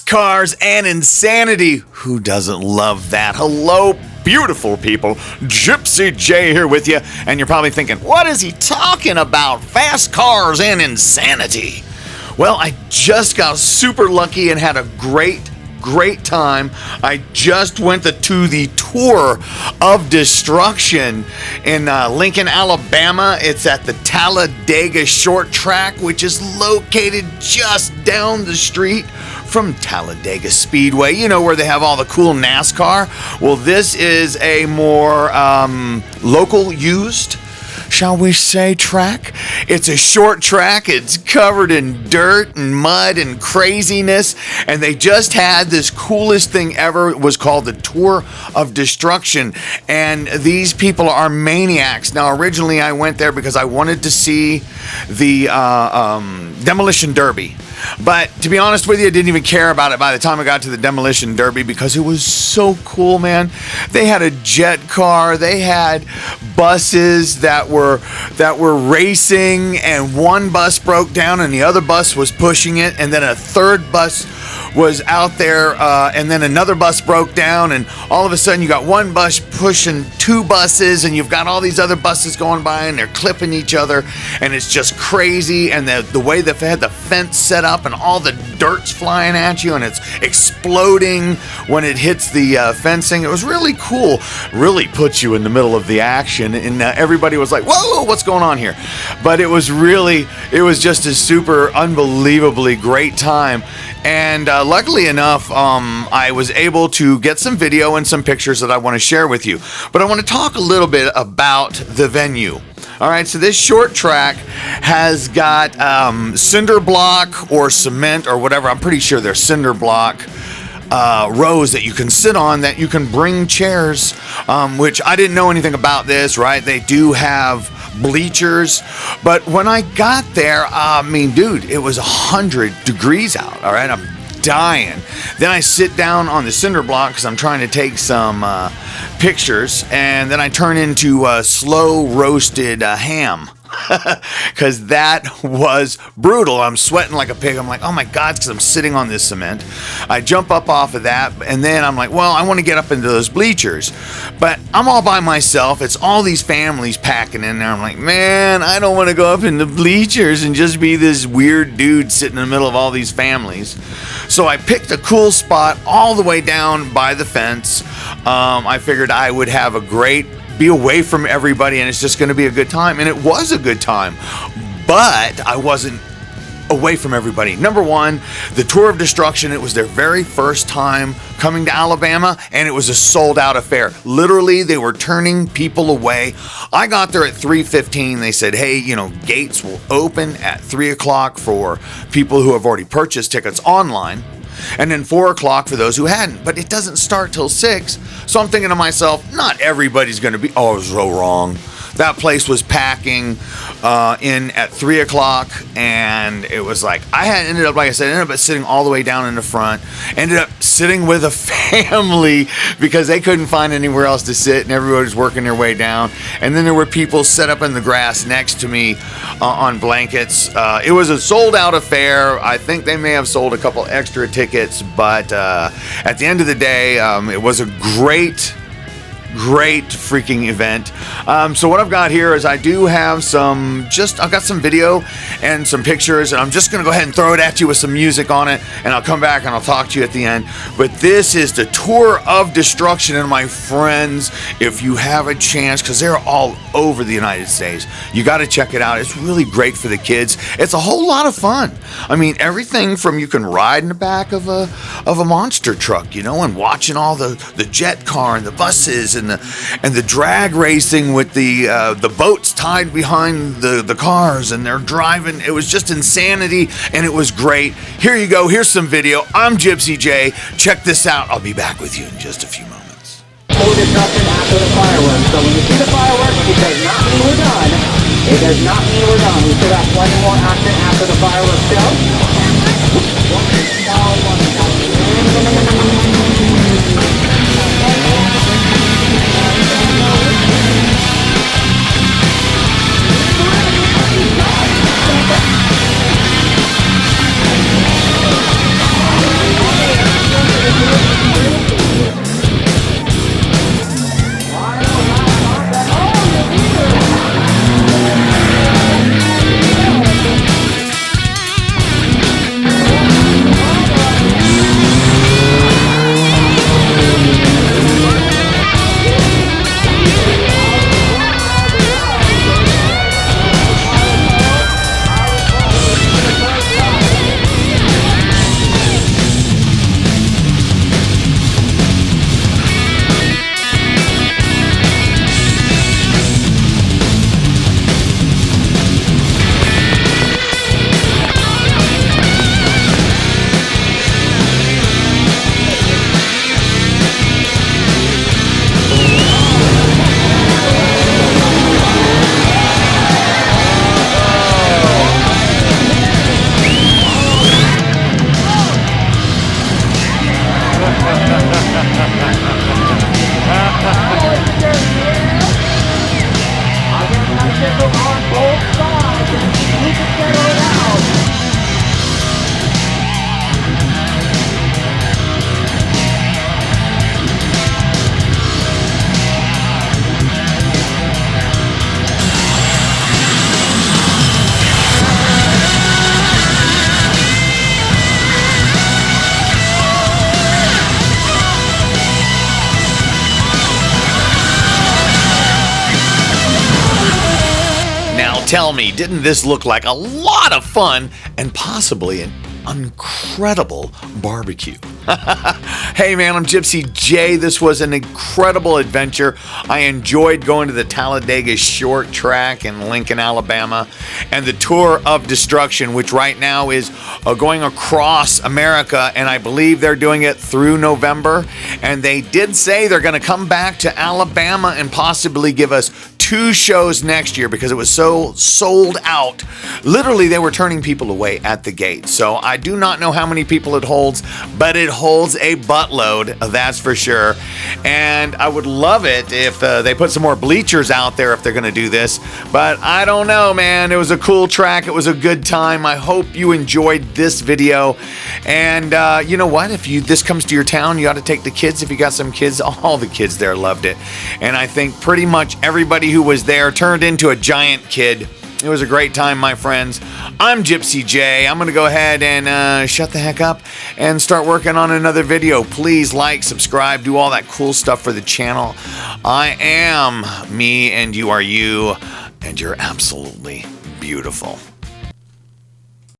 fast cars, and insanity. Who doesn't love that? Hello, beautiful people. Gypsy J here with you. And you're probably thinking, what is he talking about? Fast cars and insanity. Well, I just got super lucky and had a great time. I just went to the Tour of Destruction in Lincoln, Alabama. It's at the Talladega short track, which is located just down the street from Talladega Speedway. You know, where they have all the cool NASCAR. Well, this is a more local used, shall we say, track. It's a short track. It's covered in dirt and mud and craziness. And they just had this coolest thing ever. It was called the Tour of Destruction. And these people are maniacs. Now, originally I went there because I wanted to see the Demolition Derby. But to be honest with you, I didn't even care about it by the time I got to the Demolition Derby because it was so cool, man. They had a jet car, they had buses that were racing, and one bus broke down and the other bus was pushing it, and then a third bus was out there, and then another bus broke down, and all of a sudden you got one bus pushing two buses, and you've got all these other buses going by, and they're clipping each other, and it's just crazy. And the way they had the fence set up, and all the dirt's flying at you, and it's exploding when it hits the fencing. It was really cool. Really puts you in the middle of the action, and everybody was like, whoa, what's going on here? But it was just a super unbelievably great time. And luckily enough, I was able to get some video and some pictures that I want to share with you. But I want to talk a little bit about the venue. All right, so this short track has got cinder block or cement or whatever. I'm pretty sure they're cinder block rows that you can sit on, that you can bring chairs, which I didn't know anything about this, right? They do have bleachers, but when I got there, I mean, dude, it was 100 degrees out. All right, I'm dying. Then I sit down on the cinder block because I'm trying to take some pictures, and then I turn into slow roasted ham. Because that was brutal. I'm sweating like a pig. I'm like, oh my God, because I'm sitting on this cement. I jump up off of that, and then I'm like, well, I want to get up into those bleachers. But I'm all by myself. It's all these families packing in there. I'm like, man, I don't want to go up in the bleachers and just be this weird dude sitting in the middle of all these families. So I picked a cool spot all the way down by the fence. I figured I would have be away from everybody, and it's just going to be a good time. And it was a good time, but I wasn't away from everybody. Number one, the Tour of Destruction, it was their very first time coming to Alabama, and it was a sold out affair. Literally, they were turning people away. I got there at 3:15. They said, hey, gates will open at 3 o'clock for people who have already purchased tickets online, and then 4 o'clock for those who hadn't. But it doesn't start till 6. So I'm thinking to myself, not everybody's going to be, I was so wrong. That place was packing in at 3 o'clock, and it was like, ended up sitting all the way down in the front, ended up sitting with a family because they couldn't find anywhere else to sit, and everybody was working their way down. And then there were people set up in the grass next to me on blankets. It was a sold-out affair. I think they may have sold a couple extra tickets, but at the end of the day, it was a great freaking event. So what I've got here is I do have I've got some video and some pictures, and I'm just going to go ahead and throw it at you with some music on it, and I'll come back and I'll talk to you at the end. But this is the Tour of Destruction, and my friends, if you have a chance, because they're all over the United States, you got to check it out. It's really great for the kids. It's a whole lot of fun. I mean, everything from you can ride in the back of a monster truck, and watching all the jet car and the buses and the drag racing with the boats tied behind the cars, and they're driving. It was just insanity, and it was great. Here you go. Here's some video. I'm Gypsy J. Check this out. I'll be back with you in just a few moments. Full destruction after the fireworks. So when you see the fireworks, it does not mean we're done. It does not mean we're done. We still have plenty more action after the fireworks show. Tell me, didn't this look like a lot of fun and possibly an incredible barbecue? Hey man, I'm Gypsy J. This was an incredible adventure. I enjoyed going to the Talladega short track in Lincoln, Alabama, and the Tour of Destruction, which right now is going across America, and I believe they're doing it through November. And they did say they're going to come back to Alabama and possibly give us 2 shows next year because it was so sold out. Literally, they were turning people away at the gate. So I do not know how many people it holds, but it holds a buttload, that's for sure. And I would love it if they put some more bleachers out there if they're going to do this. But I don't know, man. It was a cool track. It was a good time. I hope you enjoyed this video. And you know what? If this comes to your town, you ought to take the kids. If you got some kids, all the kids there loved it. And I think pretty much everybody who was there turned into a giant kid. It was a great time, my friends. I'm Gypsy J. I'm going to go ahead and shut the heck up and start working on another video. Please like, subscribe, do all that cool stuff for the channel. I am me and you are you, and you're absolutely beautiful.